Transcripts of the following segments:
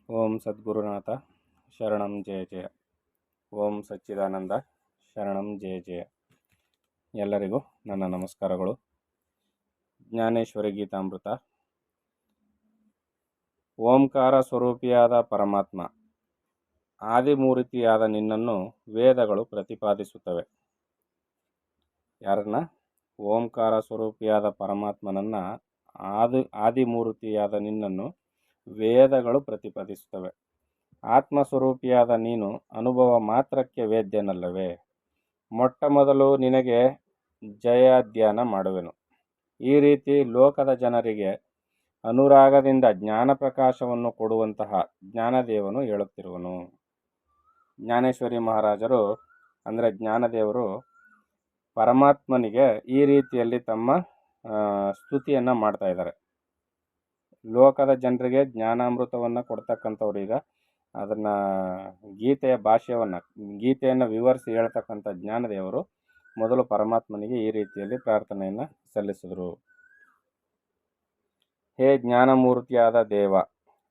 ಓಂ ಸದ್ಗುರುನಾಥ ಶರಣಂ ಜಯ ಜಯ. ಓಂ ಸಚ್ಚಿದಾನಂದ ಶರಣಂ ಜಯ ಜಯ. ಎಲ್ಲರಿಗೂ ನನ್ನ ನಮಸ್ಕಾರಗಳು. ಜ್ಞಾನೇಶ್ವರಿ ಗೀತಾಮೃತ. ಓಂಕಾರ ಸ್ವರೂಪಿಯಾದ ಪರಮಾತ್ಮ, ಆದಿಮೂರ್ತಿಯಾದ ನಿನ್ನನ್ನು ವೇದಗಳು ಪ್ರತಿಪಾದಿಸುತ್ತವೆ. ಯಾರನ್ನ? ಓಂಕಾರ ಸ್ವರೂಪಿಯಾದ ಪರಮಾತ್ಮನನ್ನ ಆದಿಮೂರ್ತಿಯಾದ ನಿನ್ನನ್ನು ವೇದಗಳು ಪ್ರತಿಪಾದಿಸುತ್ತವೆ. ಆತ್ಮಸ್ವರೂಪಿಯಾದ ನೀನು ಅನುಭವ ಮಾತ್ರಕ್ಕೆ ವೇದ್ಯನಲ್ಲವೇ? ಮೊಟ್ಟ ಮೊದಲು ನಿನಗೆ ಜಯ ಧ್ಯಾನ ಮಾಡುವೆನು. ಈ ರೀತಿ ಲೋಕದ ಜನರಿಗೆ ಅನುರಾಗದಿಂದ ಜ್ಞಾನ ಪ್ರಕಾಶವನ್ನು ಕೊಡುವಂತಹ ಜ್ಞಾನದೇವನು ಹೇಳುತ್ತಿರುವನು. ಜ್ಞಾನೇಶ್ವರಿ ಮಹಾರಾಜರು ಅಂದರೆ ಜ್ಞಾನದೇವರು ಪರಮಾತ್ಮನಿಗೆ ಈ ರೀತಿಯಲ್ಲಿ ತಮ್ಮ ಸ್ತುತಿಯನ್ನು ಮಾಡ್ತಾ ಇದ್ದಾರೆ. ಲೋಕದ ಜನರಿಗೆ ಜ್ಞಾನಾಮೃತವನ್ನು ಕೊಡ್ತಕ್ಕಂಥವ್ರು ಈಗ ಅದನ್ನು ಗೀತೆಯ ಗೀತೆಯನ್ನು ವಿವರಿಸಿ ಹೇಳ್ತಕ್ಕಂಥ ಜ್ಞಾನದೇವರು ಮೊದಲು ಪರಮಾತ್ಮನಿಗೆ ಈ ರೀತಿಯಲ್ಲಿ ಪ್ರಾರ್ಥನೆಯನ್ನು ಸಲ್ಲಿಸಿದರು. ಹೇ ಜ್ಞಾನಮೂರ್ತಿಯಾದ ದೇವ,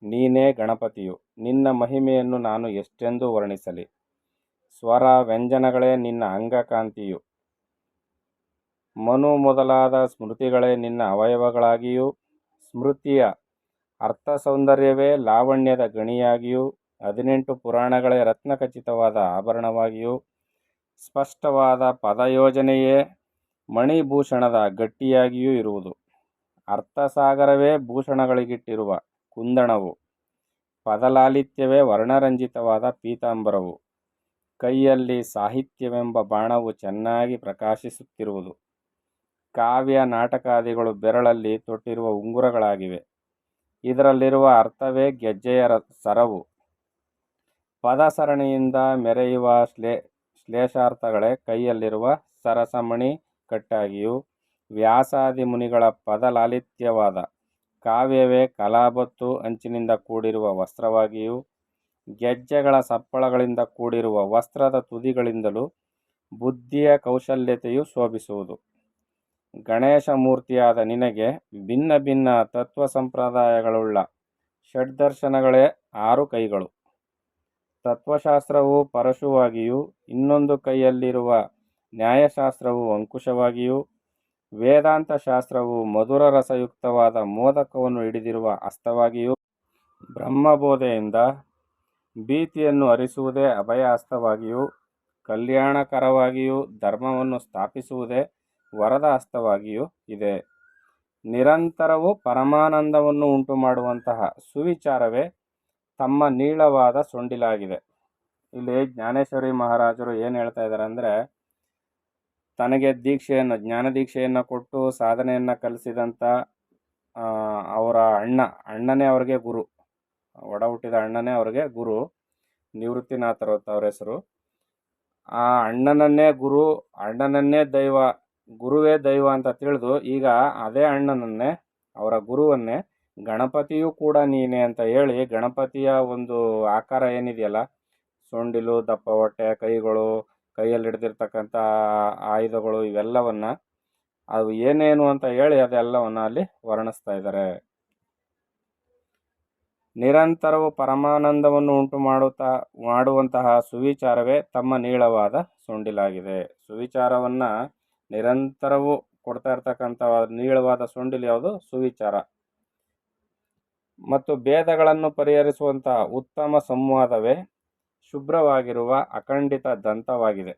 ನೀನೇ ಗಣಪತಿಯು. ನಿನ್ನ ಮಹಿಮೆಯನ್ನು ನಾನು ಎಷ್ಟೆಂದು ವರ್ಣಿಸಲಿ? ಸ್ವರ ವ್ಯಂಜನಗಳೇ ನಿನ್ನ ಅಂಗಕಾಂತಿಯು. ಮನು ಮೊದಲಾದ ಸ್ಮೃತಿಗಳೇ ನಿನ್ನ ಅವಯವಗಳಾಗಿಯೂ, ಸ್ಮೃತಿಯ ಅರ್ಥ ಸೌಂದರ್ಯವೇ ಲಾವಣ್ಯದ ಗಣಿಯಾಗಿಯೂ, 18 ಪುರಾಣಗಳೇ ರತ್ನಖಚಿತವಾದ ಆಭರಣವಾಗಿಯೂ, ಸ್ಪಷ್ಟವಾದ ಪದಯೋಜನೆಯೇ ಮಣಿಭೂಷಣದ ಗಟ್ಟಿಯಾಗಿಯೂ ಇರುವುದು. ಅರ್ಥಸಾಗರವೇ ಭೂಷಣಗಳಿಗಿಟ್ಟಿರುವ ಕುಂದಣವು, ಪದಲಾಲಿತ್ಯವೇ ವರ್ಣರಂಜಿತವಾದ ಪೀತಾಂಬರವು, ಕೈಯಲ್ಲಿ ಸಾಹಿತ್ಯವೆಂಬ ಬಾಣವು ಚೆನ್ನಾಗಿ ಪ್ರಕಾಶಿಸುತ್ತಿರುವುದು. ಕಾವ್ಯ ನಾಟಕಾದಿಗಳು ಬೆರಳಲ್ಲಿ ತೊಟ್ಟಿರುವ ಉಂಗುರಗಳಾಗಿವೆ. ಇದರಲ್ಲಿರುವ ಅರ್ಥವೇ ಗೆಜ್ಜೆಯ ಸರವು. ಪದಸರಣಿಯಿಂದ ಮೆರೆಯುವ ಶ್ಲೇಷಾರ್ಥಗಳೇ ಕೈಯಲ್ಲಿರುವ ಸರಸಮಣಿ ಕಟ್ಟಾಗಿಯೂ, ವ್ಯಾಸಾದಿ ಮುನಿಗಳ ಪದಲಾಲಿತ್ಯವಾದ ಕಾವ್ಯವೇ ಕಲಾಬತ್ತು ಅಂಚಿನಿಂದ ಕೂಡಿರುವ ವಸ್ತ್ರವಾಗಿಯೂ, ಗೆಜ್ಜೆಗಳ ಸಪ್ಪಳಗಳಿಂದ ಕೂಡಿರುವ ವಸ್ತ್ರದ ತುದಿಗಳಿಂದಲೂ ಬುದ್ಧಿಯ ಕೌಶಲ್ಯತೆಯು ಶೋಭಿಸುವುದು. ಗಣೇಶ ಮೂರ್ತಿಯಾದ ನಿನಗೆ ಭಿನ್ನ ಭಿನ್ನ ತತ್ವ ಸಂಪ್ರದಾಯಗಳುಳ್ಳ ಷಡ್ದರ್ಶನಗಳೇ 6 ಕೈಗಳು. ತತ್ವಶಾಸ್ತ್ರವು ಪರಶುವಾಗಿಯೂ, ಇನ್ನೊಂದು ಕೈಯಲ್ಲಿರುವ ನ್ಯಾಯಶಾಸ್ತ್ರವು ಅಂಕುಶವಾಗಿಯೂ, ವೇದಾಂತ ಶಾಸ್ತ್ರವು ಮಧುರ ರಸಯುಕ್ತವಾದ ಮೋದಕವನ್ನು ಹಿಡಿದಿರುವ ಹಸ್ತವಾಗಿಯೂ, ಬ್ರಹ್ಮಬೋಧೆಯಿಂದ ಭೀತಿಯನ್ನು ಹರಿಸುವುದೇ ಅಭಯ ಹಸ್ತವಾಗಿಯೂ, ಕಲ್ಯಾಣಕರವಾಗಿಯೂ, ಧರ್ಮವನ್ನು ಸ್ಥಾಪಿಸುವುದೇ ವರದ ಹಸ್ತವಾಗಿಯೂ ಇದೆ. ನಿರಂತರವೂ ಪರಮಾನಂದವನ್ನು ಉಂಟು ಮಾಡುವಂತಹ ಸುವಿಚಾರವೇ ತಮ್ಮ ನೀಳವಾದ ಸೊಂಡಿಲಾಗಿದೆ. ಇಲ್ಲಿ ಜ್ಞಾನೇಶ್ವರಿ ಮಹಾರಾಜರು ಏನು ಹೇಳ್ತಾ ಇದ್ದಾರೆ ಅಂದರೆ, ತನಗೆ ಜ್ಞಾನ ದೀಕ್ಷೆಯನ್ನು ಕೊಟ್ಟು ಸಾಧನೆಯನ್ನು ಕಲಿಸಿದಂಥ ಅವರ ಅಣ್ಣನೇ ಅವ್ರಿಗೆ ಗುರು, ಒಡ ಹುಟ್ಟಿದ ಅಣ್ಣನೇ ಅವ್ರಿಗೆ ಗುರು, ನಿವೃತ್ತಿನಾಥರು ಅವ್ರ ಹೆಸರು. ಆ ಅಣ್ಣನನ್ನೇ ದೈವ, ಗುರುವೇ ದೈವ ಅಂತ ತಿಳಿದು ಈಗ ಅದೇ ಅಣ್ಣನನ್ನೇ, ಅವರ ಗುರುವನ್ನೇ ಗಣಪತಿಯೂ ಕೂಡ ನೀನೆ ಅಂತ ಹೇಳಿ, ಗಣಪತಿಯ ಒಂದು ಆಕಾರ ಏನಿದೆಯಲ್ಲ, ಸೊಂಡಿಲು, ದಪ್ಪ ಹೊಟ್ಟೆ, ಕೈಗಳು, ಕೈಯಲ್ಲಿ ಹಿಡಿದಿರ್ತಕ್ಕಂಥ ಆಯುಧಗಳು, ಇವೆಲ್ಲವನ್ನ ಅದು ಏನೇನು ಅಂತ ಹೇಳಿ ಅದೆಲ್ಲವನ್ನ ಅಲ್ಲಿ ವರ್ಣಿಸ್ತಾ ಇದ್ದಾರೆ. ನಿರಂತರವು ಪರಮಾನಂದವನ್ನು ಉಂಟು ಮಾಡುವಂತಹ ಸುವಿಚಾರವೇ ತಮ್ಮ ನೀಳವಾದ ಸೊಂಡಿಲಾಗಿದೆ. ಸುವಿಚಾರವನ್ನ ನಿರಂತರವೂ ಕೊಡ್ತಾ ಇರ್ತಕ್ಕಂಥ ನೀಳವಾದ ಸೊಂಡಿಲು ಯಾವುದು? ಸುವಿಚಾರ. ಮತ್ತು ಭೇದಗಳನ್ನು ಪರಿಹರಿಸುವಂತಹ ಉತ್ತಮ ಸಂವಾದವೇ ಶುಭ್ರವಾಗಿರುವ ಅಖಂಡಿತ ದಂತವಾಗಿದೆ.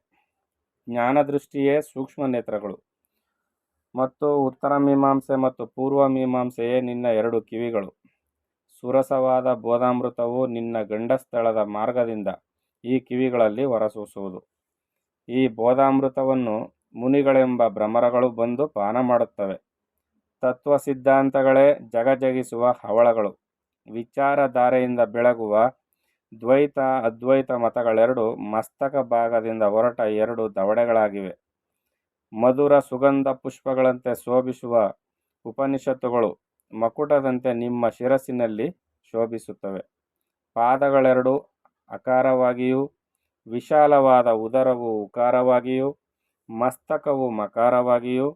ಜ್ಞಾನದೃಷ್ಟಿಯೇ ಸೂಕ್ಷ್ಮ ನೇತ್ರಗಳು. ಮತ್ತು ಉತ್ತರ ಮೀಮಾಂಸೆ ಮತ್ತು ಪೂರ್ವ ಮೀಮಾಂಸೆಯೇ ನಿನ್ನ 2 ಕಿವಿಗಳು. ಸುರಸವಾದ ಬೋಧಾಮೃತವು ನಿನ್ನ ಗಂಡಸ್ಥಳದ ಮಾರ್ಗದಿಂದ ಈ ಕಿವಿಗಳಲ್ಲಿ ಹೊರಸೂಸುವುದು. ಈ ಬೋಧಾಮೃತವನ್ನು ಮುನಿಗಳೆಂಬ ಭ್ರಮರಗಳು ಬಂದು ಪಾನ ಮಾಡುತ್ತವೆ. ತತ್ವ ಸಿದ್ಧಾಂತಗಳೇ ಜಗಜಗಿಸುವ ಹವಳಗಳು. ವಿಚಾರಧಾರೆಯಿಂದ ಬೆಳಗುವ ದ್ವೈತ ಅದ್ವೈತ ಮತಗಳೆರಡು ಮಸ್ತಕ ಭಾಗದಿಂದ ಹೊರಟ 2 ದವಡೆಗಳಾಗಿವೆ. ಮಧುರ ಸುಗಂಧ ಪುಷ್ಪಗಳಂತೆ ಶೋಭಿಸುವ ಉಪನಿಷತ್ತುಗಳು ಮಕುಟದಂತೆ ನಿಮ್ಮ ಶಿರಸ್ಸಿನಲ್ಲಿ ಶೋಭಿಸುತ್ತವೆ. ಪಾದಗಳೆರಡು ಅಕಾರವಾಗಿಯೂ, ವಿಶಾಲವಾದ ಉದರವು ಉಕಾರವಾಗಿಯೂ, ಮಸ್ತಕವು ಮಕಾರವಾಗಿಯೂ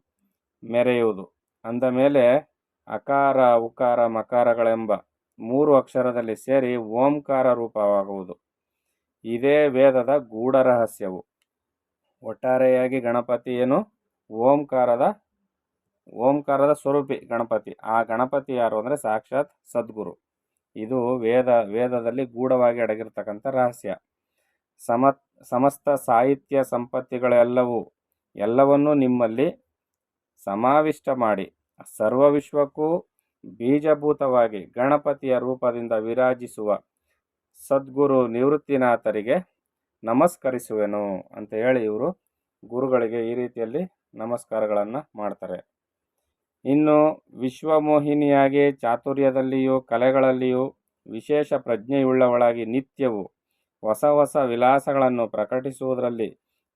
ಮೆರೆಯುವುದು. ಅಂದ ಮೇಲೆ ಅಕಾರ ಉಕಾರ ಮಕಾರಗಳೆಂಬ 3 ಅಕ್ಷರದಲ್ಲಿ ಸೇರಿ ಓಂಕಾರ ರೂಪವಾಗುವುದು. ಇದೇ ವೇದದ ಗೂಢ ರಹಸ್ಯವು. ಒಟ್ಟಾರೆಯಾಗಿ ಗಣಪತಿ ಏನು? ಓಂಕಾರದ ಸ್ವರೂಪಿ ಗಣಪತಿ. ಆ ಗಣಪತಿ ಯಾರು ಅಂದರೆ ಸಾಕ್ಷಾತ್ ಸದ್ಗುರು. ಇದು ವೇದದಲ್ಲಿ ಗೂಢವಾಗಿ ಅಡಗಿರ್ತಕ್ಕಂಥ ರಹಸ್ಯ. ಸಮಸ್ತ ಸಾಹಿತ್ಯ ಎಲ್ಲವನ್ನೂ ನಿಮ್ಮಲ್ಲಿ ಸಮಾವಿಷ್ಟ ಮಾಡಿ ಸರ್ವವಿಶ್ವಕ್ಕೂ ಬೀಜಭೂತವಾಗಿ ಗಣಪತಿಯ ರೂಪದಿಂದ ವಿರಾಜಿಸುವ ಸದ್ಗುರು ನಿವೃತ್ತಿನಾಥರಿಗೆ ನಮಸ್ಕರಿಸುವೆನು ಅಂತ ಹೇಳಿ ಇವರು ಗುರುಗಳಿಗೆ ಈ ರೀತಿಯಲ್ಲಿ ನಮಸ್ಕಾರಗಳನ್ನು ಮಾಡ್ತಾರೆ. ಇನ್ನು ವಿಶ್ವಮೋಹಿನಿಯಾಗಿ ಚಾತುರ್ಯದಲ್ಲಿಯೂ ಕಲೆಗಳಲ್ಲಿಯೂ ವಿಶೇಷ ಪ್ರಜ್ಞೆಯುಳ್ಳವಳಾಗಿ ನಿತ್ಯವೂ ಹೊಸ ಹೊಸ ವಿಲಾಸಗಳನ್ನು ಪ್ರಕಟಿಸುವುದರಲ್ಲಿ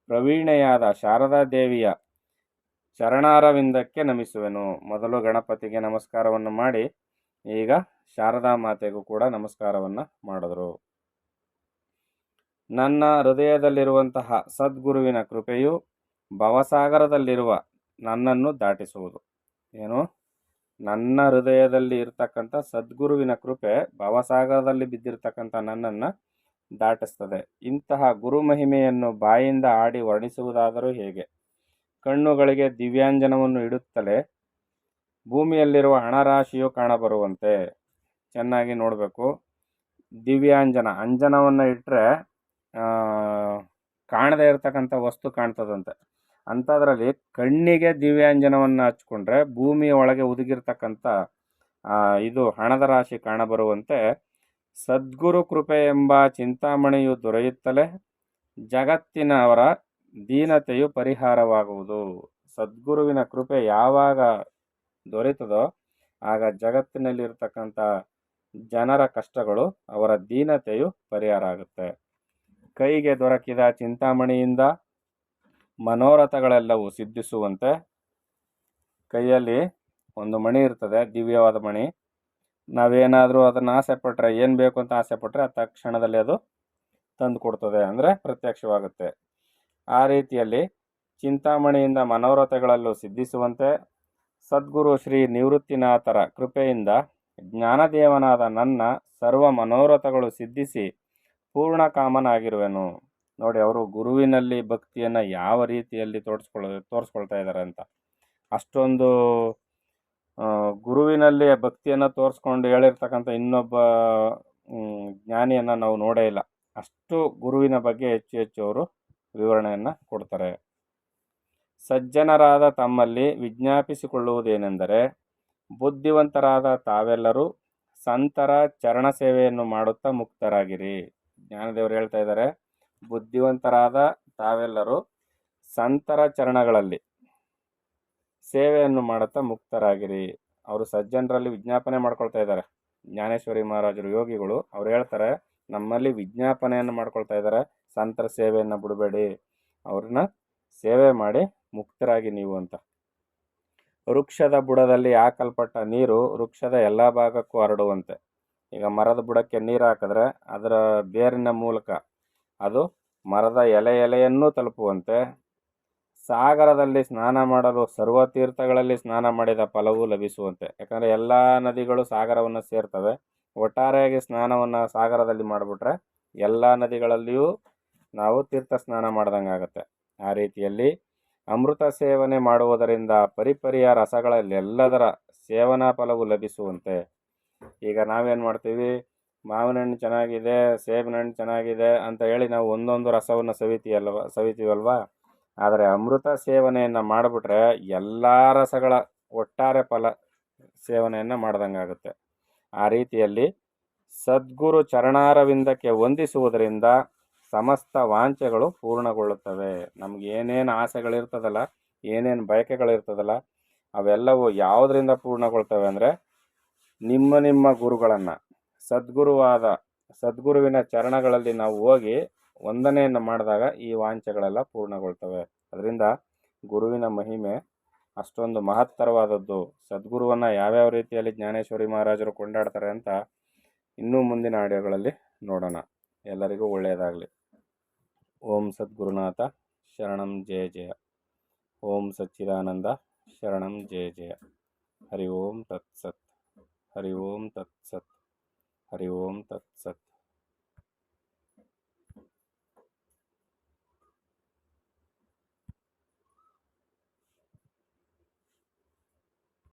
ಪ್ರವೀಣೆಯಾದ ಶಾರದಾ ದೇವಿಯ ಚರಣಾರವಿಂದಕ್ಕೆ ನಮಿಸುವೆನು. ಮೊದಲು ಗಣಪತಿಗೆ ನಮಸ್ಕಾರವನ್ನು ಮಾಡಿ ಈಗ ಶಾರದಾ ಮಾತೆಗೂ ಕೂಡ ನಮಸ್ಕಾರವನ್ನು ಮಾಡಿದ್ರು. ನನ್ನ ಹೃದಯದಲ್ಲಿರುವಂತಹ ಸದ್ಗುರುವಿನ ಕೃಪೆಯು ಭವಸಾಗರದಲ್ಲಿರುವ ನನ್ನನ್ನು ದಾಟಿಸುವುದು. ಏನು? ನನ್ನ ಹೃದಯದಲ್ಲಿ ಇರ್ತಕ್ಕಂಥ ಸದ್ಗುರುವಿನ ಕೃಪೆ ಭವಸಾಗರದಲ್ಲಿ ಬಿದ್ದಿರ್ತಕ್ಕಂಥ ನನ್ನನ್ನು ದಾಟಿಸ್ತದೆ. ಇಂತಹ ಗುರು ಮಹಿಮೆಯನ್ನು ಬಾಯಿಂದ ಆಡಿ ವರ್ಣಿಸುವುದಾದರೂ ಹೇಗೆ? ಕಣ್ಣುಗಳಿಗೆ ದಿವ್ಯಾಂಜನವನ್ನು ಇಡುತ್ತಲೇ ಭೂಮಿಯಲ್ಲಿರುವ ಹಣರಾಶಿಯು ಕಾಣಬರುವಂತೆ ಚೆನ್ನಾಗಿ ನೋಡಬೇಕು. ಅಂಜನವನ್ನು ಇಟ್ಟರೆ ಕಾಣದೇ ಇರತಕ್ಕಂಥ ವಸ್ತು ಕಾಣ್ತದಂತೆ. ಅಂಥದ್ರಲ್ಲಿ ಕಣ್ಣಿಗೆ ದಿವ್ಯಾಂಜನವನ್ನು ಹಚ್ಕೊಂಡ್ರೆ ಭೂಮಿಯ ಒಳಗೆ ಹುದುಗಿರ್ತಕ್ಕಂಥ ಇದು ಹಣದ ರಾಶಿ ಕಾಣಬರುವಂತೆ ಸದ್ಗುರು ಕೃಪೆ ಎಂಬ ಚಿಂತಾಮಣಿಯು ದೊರೆಯುತ್ತಲೇ ಜಗತ್ತಿನವರ ದೀನತೆಯು ಪರಿಹಾರವಾಗುವುದು. ಸದ್ಗುರುವಿನ ಕೃಪೆ ಯಾವಾಗ ದೊರೆತದೋ ಆಗ ಜಗತ್ತಿನಲ್ಲಿರ್ತಕ್ಕಂಥ ಜನರ ಕಷ್ಟಗಳು, ಅವರ ದೀನತೆಯು ಪರಿಹಾರ ಆಗುತ್ತೆ. ಕೈಗೆ ದೊರಕಿದ ಚಿಂತಾಮಣಿಯಿಂದ ಮನೋರಥಗಳೆಲ್ಲವೂ ಸಿದ್ಧಿಸುವಂತೆ ಕೈಯಲ್ಲಿ ಒಂದು ಮಣಿ ಇರ್ತದೆ, ದಿವ್ಯವಾದ ಮಣಿ. ನಾವೇನಾದರೂ ಅದನ್ನು ಆಸೆ ಪಟ್ಟರೆ, ಏನು ಬೇಕು ಅಂತ ಆಸೆ ಪಟ್ಟರೆ ಆ ತಕ್ಷಣದಲ್ಲಿ ಅದು ತಂದು ಕೊಡ್ತದೆ, ಅಂದರೆ ಪ್ರತ್ಯಕ್ಷವಾಗುತ್ತೆ. ಆ ರೀತಿಯಲ್ಲಿ ಚಿಂತಾಮಣಿಯಿಂದ ಮನೋರಥಗಳಲ್ಲೂ ಸಿದ್ಧಿಸುವಂತೆ ಸದ್ಗುರು ಶ್ರೀ ನಿವೃತ್ತಿನಾಥರ ಕೃಪೆಯಿಂದ ಜ್ಞಾನದೇವನಾದ ನನ್ನ ಸರ್ವ ಮನೋರಥಗಳು ಸಿದ್ಧಿಸಿ ಪೂರ್ಣ ಕಾಮನಾಗಿರುವೆನು. ನೋಡಿ, ಅವರು ಗುರುವಿನಲ್ಲಿ ಭಕ್ತಿಯನ್ನು ಯಾವ ರೀತಿಯಲ್ಲಿ ತೋರಿಸ್ಕೊಳ್ತಾ ಇದ್ದಾರೆ ಅಂತ. ಅಷ್ಟೊಂದು ಗುರುವಿನಲ್ಲಿ ಭಕ್ತಿಯನ್ನು ತೋರಿಸ್ಕೊಂಡು ಹೇಳಿರ್ತಕ್ಕಂಥ ಇನ್ನೊಬ್ಬ ಜ್ಞಾನಿಯನ್ನು ನಾವು ನೋಡೇ ಇಲ್ಲ. ಅಷ್ಟು ಗುರುವಿನ ಬಗ್ಗೆ ಹೆಚ್ಚು ಹೆಚ್ಚು ಅವರು ವಿವರಣೆಯನ್ನು ಕೊಡ್ತಾರೆ. ಸಜ್ಜನರಾದ ತಮ್ಮಲ್ಲಿ ವಿಜ್ಞಾಪಿಸಿಕೊಳ್ಳುವುದೇನೆಂದರೆ, ಬುದ್ಧಿವಂತರಾದ ತಾವೆಲ್ಲರೂ ಸಂತರ ಚರಣ ಸೇವೆಯನ್ನು ಮಾಡುತ್ತಾ ಮುಕ್ತರಾಗಿರಿ. ಜ್ಞಾನದೇವರು ಹೇಳ್ತಾ ಇದ್ದಾರೆ, ಬುದ್ಧಿವಂತರಾದ ತಾವೆಲ್ಲರೂ ಸಂತರ ಚರಣಗಳಲ್ಲಿ ಸೇವೆಯನ್ನು ಮಾಡುತ್ತಾ ಮುಕ್ತರಾಗಿರಿ. ಅವರು ಸಜ್ಜನರಲ್ಲಿ ವಿಜ್ಞಾಪನೆ ಮಾಡ್ಕೊಳ್ತಾ ಇದ್ದಾರೆ. ಜ್ಞಾನೇಶ್ವರಿ ಮಹಾರಾಜರು ಯೋಗಿಗಳು ಅವ್ರು ಹೇಳ್ತಾರೆ, ನಮ್ಮಲ್ಲಿ ವಿಜ್ಞಾಪನೆಯನ್ನು ಮಾಡ್ಕೊಳ್ತಾ ಇದ್ದಾರೆ, ಸಂತರ ಸೇವೆಯನ್ನು ಬಿಡಬೇಡಿ, ಅವ್ರನ್ನ ಸೇವೆ ಮಾಡಿ ಮುಕ್ತರಾಗಿ ನೀವು ಅಂತ. ವೃಕ್ಷದ ಬುಡದಲ್ಲಿ ಹಾಕಲ್ಪಟ್ಟ ನೀರು ವೃಕ್ಷದ ಎಲ್ಲ ಭಾಗಕ್ಕೂ ಹರಡುವಂತೆ. ಈಗ ಮರದ ಬುಡಕ್ಕೆ ನೀರು ಹಾಕಿದ್ರೆ ಅದರ ಬೇರಿನ ಮೂಲಕ ಅದು ಮರದ ಎಲೆಯನ್ನೂ ತಲುಪುವಂತೆ ಸಾಗರದಲ್ಲಿ ಸ್ನಾನ ಮಾಡಲು ಸರ್ವತೀರ್ಥಗಳಲ್ಲಿ ಸ್ನಾನ ಮಾಡಿದ ಫಲವು ಲಭಿಸುವಂತೆ. ಯಾಕಂದರೆ ಎಲ್ಲ ನದಿಗಳು ಸಾಗರವನ್ನು ಸೇರ್ತವೆ. ಒಟ್ಟಾರೆಯಾಗಿ ಸ್ನಾನವನ್ನು ಸಾಗರದಲ್ಲಿ ಮಾಡಿಬಿಟ್ರೆ ಎಲ್ಲ ನದಿಗಳಲ್ಲಿಯೂ ನಾವು ತೀರ್ಥ ಸ್ನಾನ ಮಾಡ್ದಂಗೆ ಆಗುತ್ತೆ. ಆ ರೀತಿಯಲ್ಲಿ ಅಮೃತ ಸೇವನೆ ಮಾಡುವುದರಿಂದ ಪರಿಪರಿಯ ರಸಗಳಲ್ಲೆಲ್ಲದರ ಸೇವನಾ ಫಲವು ಲಭಿಸುವಂತೆ. ಈಗ ನಾವೇನು ಮಾಡ್ತೀವಿ, ಮಾವಿನ ಹಣ್ಣು ಚೆನ್ನಾಗಿದೆ, ಸೇಬಿನ ಹಣ್ಣು ಚೆನ್ನಾಗಿದೆ ಅಂತ ಹೇಳಿ ನಾವು ಒಂದೊಂದು ರಸವನ್ನು ಸವಿತೀವಲ್ವಾ. ಆದರೆ ಅಮೃತ ಸೇವನೆಯನ್ನು ಮಾಡಿಬಿಟ್ರೆ ಎಲ್ಲ ರಸಗಳ ಒಟ್ಟಾರೆ ಫಲ ಸೇವನೆಯನ್ನು ಮಾಡ್ದಂಗೆ ಆಗುತ್ತೆ. ಆ ರೀತಿಯಲ್ಲಿ ಸದ್ಗುರು ಚರಣಾರವಿಂದಕ್ಕೆ ವಂದಿಸುವುದರಿಂದ ಸಮಸ್ತ ವಾಂಛೆಗಳು ಪೂರ್ಣಗೊಳ್ಳುತ್ತವೆ. ನಮ್ಗೆ ಏನೇನು ಆಸೆಗಳಿರ್ತದಲ್ಲ, ಏನೇನು ಬಯಕೆಗಳಿರ್ತದಲ್ಲ, ಅವೆಲ್ಲವೂ ಯಾವುದರಿಂದ ಪೂರ್ಣಗೊಳ್ತವೆ ಅಂದರೆ ನಿಮ್ಮ ಗುರುಗಳನ್ನು ಸದ್ಗುರುವಿನ ಚರಣಗಳಲ್ಲಿ ನಾವು ಹೋಗಿ ವಂದನೆಯನ್ನು ಮಾಡಿದಾಗ ಈ ವಾಂಛೆಗಳೆಲ್ಲ ಪೂರ್ಣಗೊಳ್ತವೆ. ಅದರಿಂದ ಗುರುವಿನ ಮಹಿಮೆ ಅಷ್ಟೊಂದು ಮಹತ್ತರವಾದದ್ದು. ಸದ್ಗುರುವನ್ನು ಯಾವ್ಯಾವ ರೀತಿಯಲ್ಲಿ ಜ್ಞಾನೇಶ್ವರಿ ಮಹಾರಾಜರು ಕೊಂಡಾಡ್ತಾರೆ ಅಂತ ಇನ್ನೂ ಮುಂದಿನ ಆಡಿಯೋಗಳಲ್ಲಿ ನೋಡೋಣ. ಎಲ್ಲರಿಗೂ ಒಳ್ಳೆಯದಾಗಲಿ. ಓಂ ಸದ್ಗುರುನಾಥ ಶರಣಂ ಜಯ ಜಯ. ಓಂ ಸಚ್ಚಿದಾನಂದ ಶರಣಂ ಜಯ ಜಯ. ಹರಿ ಓಂ ತತ್ಸತ್. ಹರಿ ಓಂ ತತ್ಸತ್. ಹರಿ ಓಂ ತತ್ಸತ್.